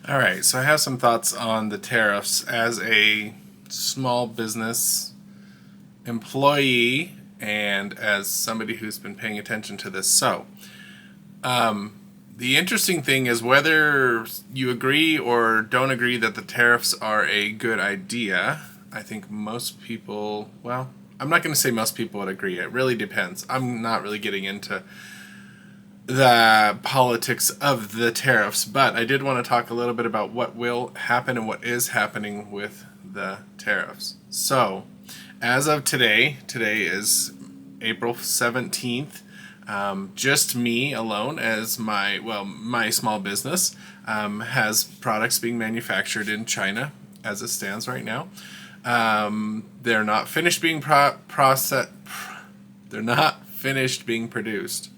All right, so I have some thoughts on the tariffs as a small business employee and as somebody who's been paying attention to this. The interesting thing is whether you agree or don't agree that the tariffs are a good idea. I think most people, well, I'm not going to say most people would agree. It really depends. I'm not really getting into the politics of the tariffs, but I did want to talk a little bit about what will happen and what is happening with the tariffs. So, as of today is April 17th. Just me alone as my small business has products being manufactured in China as it stands right now. They're not finished being processed. They're not finished being produced.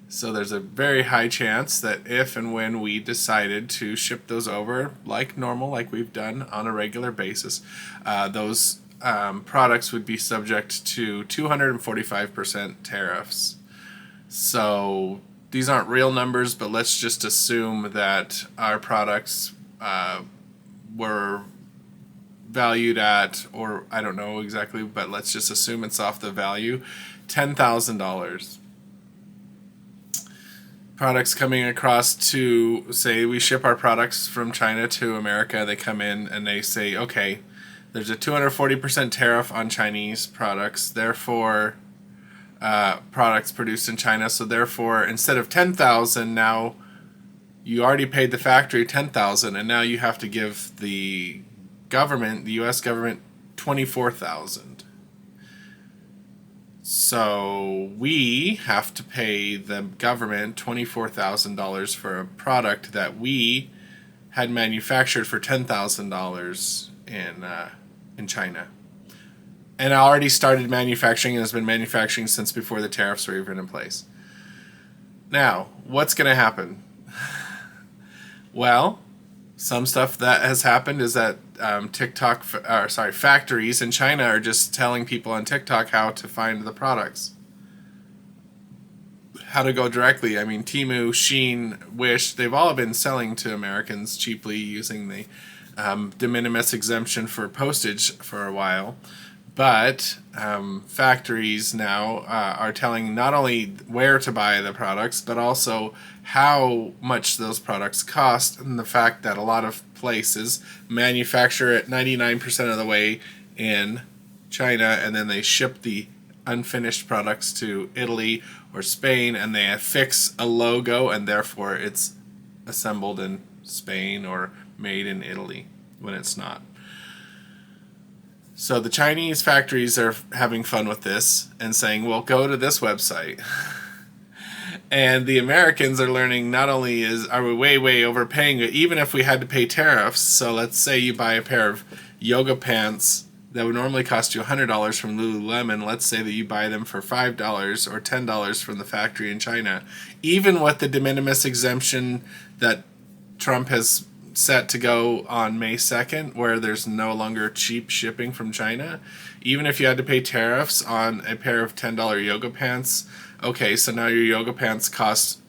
So there's a very high chance that if and when we decided to ship those over like normal, like we've done on a regular basis, those products would be subject to 245% tariffs. So these aren't real numbers, but let's just assume that our products were valued at, or I don't know exactly, but let's just assume it's off the value, $10,000. Products coming across to, say we ship our products from China to America, they come in and they say, okay, there's a 240% tariff on Chinese products, therefore products produced in China, so therefore instead of 10,000 now you already paid the factory 10,000 and now you have to give the government, the US government, 24,000. So we have to pay the government $24,000 for a product that we had manufactured for $10,000 in China. And already started manufacturing and has been manufacturing since before the tariffs were even in place. Now, what's going to happen? Well, some stuff that has happened is that factories in China are just telling people on TikTok how to find the products, how to go directly. I mean, Temu, Shein, Wish, they've all been selling to Americans cheaply using the de minimis exemption for postage for a while. But factories now are telling not only where to buy the products, but also how much those products cost, and the fact that a lot of places manufacture it 99% of the way in China, and then they ship the unfinished products to Italy or Spain, and they affix a logo, and therefore it's assembled in Spain or made in Italy when it's not. So the Chinese factories are having fun with this and saying, well, go to this website. And the Americans are learning not only are we way overpaying, but even if we had to pay tariffs, so let's say you buy a pair of yoga pants that would normally cost you $100 from Lululemon, let's say that you buy them for $5 or $10 from the factory in China, even with the de minimis exemption that Trump has set to go on May 2nd, where there's no longer cheap shipping from China, even if you had to pay tariffs on a pair of $10 yoga pants, okay, so now your yoga pants cost,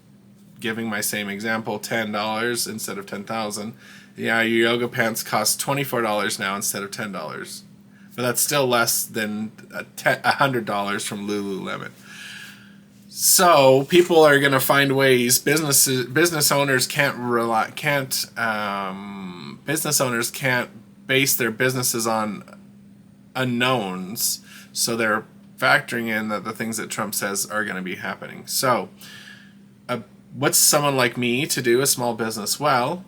giving my same example, $10 instead of 10,000. Yeah, your yoga pants cost $24 now instead of $10. But that's still less than $100 from Lululemon. So people are going to find ways. Business owners can't base their businesses on unknowns. So they're factoring in that the things that Trump says are going to be happening. So, what's someone like me to do, a small business? Well,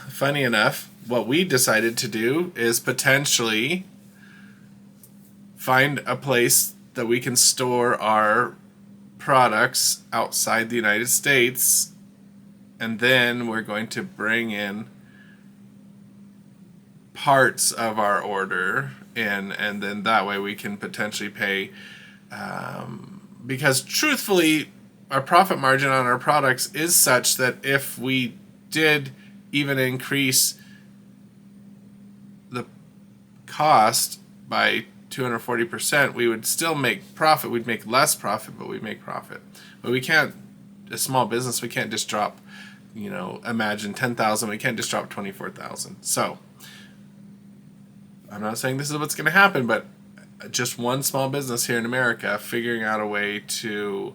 funny enough, what we decided to do is potentially find a place that we can store our products outside the United States, and then we're going to bring in parts of our order in, and then that way we can potentially pay, because truthfully our profit margin on our products is such that if we did even increase the cost by 240%, we would still make profit. We'd make less profit, but we'd make profit. But we can't, a small business, we can't just drop imagine 10,000. We can't just drop 24,000. So I'm not saying this is what's going to happen, but just one small business here in America figuring out a way to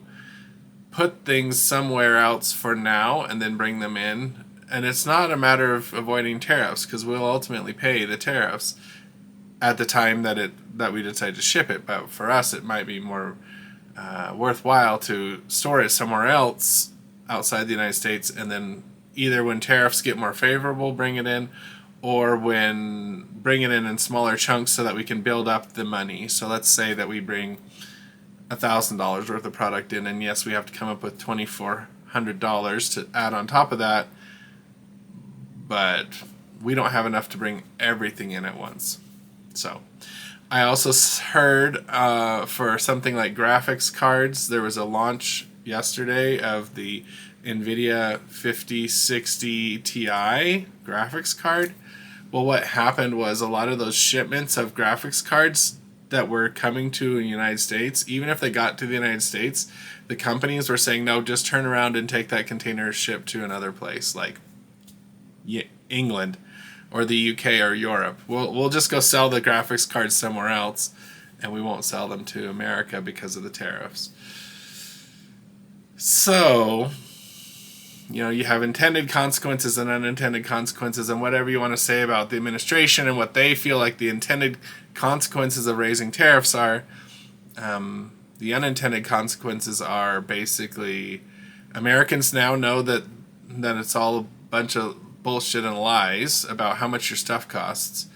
put things somewhere else for now and then bring them in. And it's not a matter of avoiding tariffs, because we'll ultimately pay the tariffs at the time that we decide to ship it. But for us, it might be more worthwhile to store it somewhere else outside the United States, and then either when tariffs get more favorable, bring it in, or when bring it in smaller chunks so that we can build up the money. So let's say that we bring $1,000 worth of product in, and yes, we have to come up with $2,400 to add on top of that, but we don't have enough to bring everything in at once. So I also heard for something like graphics cards, there was a launch yesterday of the NVIDIA 5060 Ti graphics card. Well, what happened was a lot of those shipments of graphics cards that were coming to the United States, even if they got to the United States, the companies were saying, no, just turn around and take that container, ship to another place like England or the UK or Europe. We'll just go sell the graphics cards somewhere else, and we won't sell them to America because of the tariffs. So, you have intended consequences and unintended consequences, and whatever you want to say about the administration and what they feel like the intended consequences of raising tariffs are, the unintended consequences are basically Americans now know that it's all a bunch of bullshit and lies about how much your stuff costs.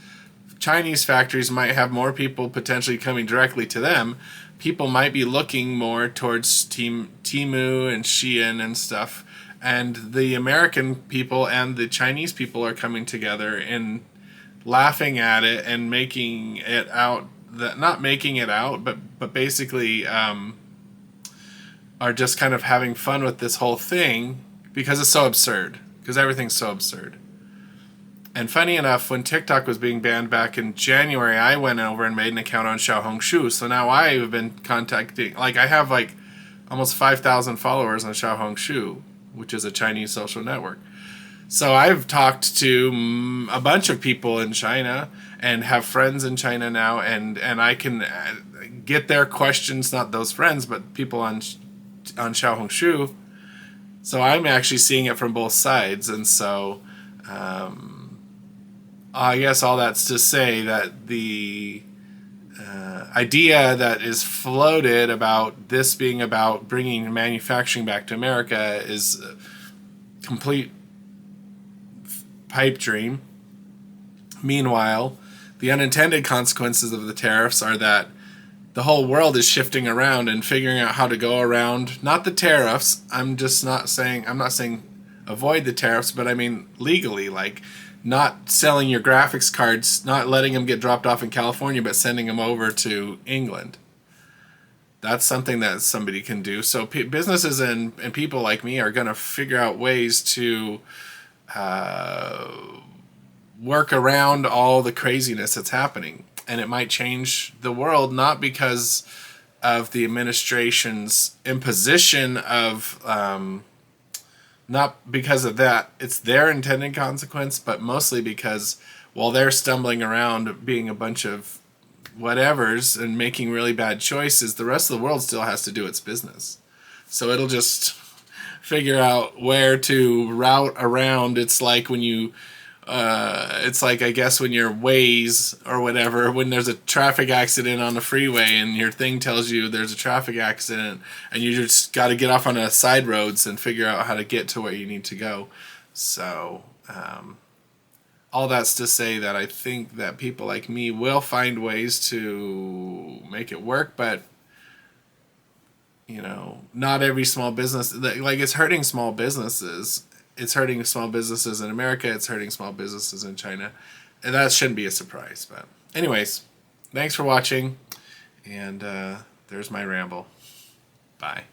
Chinese factories might have more people potentially coming directly to them. People might be looking more towards Temu and Shein and stuff. And the American people and the Chinese people are coming together and laughing at it and making it out, not making it out, but basically are just kind of having fun with this whole thing because it's so absurd. Because everything's so absurd. And funny enough, when TikTok was being banned back in January, I went over and made an account on Xiaohongshu. So now I have been contacting, I have almost 5,000 followers on Xiaohongshu, which is a Chinese social network. So I've talked to a bunch of people in China and have friends in China now, and I can get their questions, not those friends, but people on Xiaohongshu. So I'm actually seeing it from both sides, and so I guess all that's to say that the idea that is floated about this being about bringing manufacturing back to America is a complete pipe dream. Meanwhile, the unintended consequences of the tariffs are that the whole world is shifting around and figuring out how to go around, not the tariffs. I'm not saying avoid the tariffs, but I mean legally, like not selling your graphics cards, not letting them get dropped off in California, but sending them over to England. That's something that somebody can do. So businesses and people like me are going to figure out ways to work around all the craziness that's happening. And it might change the world, not because of the administration's imposition of, not because of that, it's their intended consequence, but mostly because while they're stumbling around being a bunch of whatevers and making really bad choices, the rest of the world still has to do its business. So it'll just figure out where to route around. It's like when you I guess when you're Waze or whatever, when there's a traffic accident on the freeway and your thing tells you there's a traffic accident and you just got to get off on a side roads and figure out how to get to where you need to go. So all that's to say that I think that people like me will find ways to make it work, but not every small business, it's hurting small businesses. It's hurting small businesses in America. It's hurting small businesses in China. And that shouldn't be a surprise. But anyways, thanks for watching. And there's my ramble. Bye.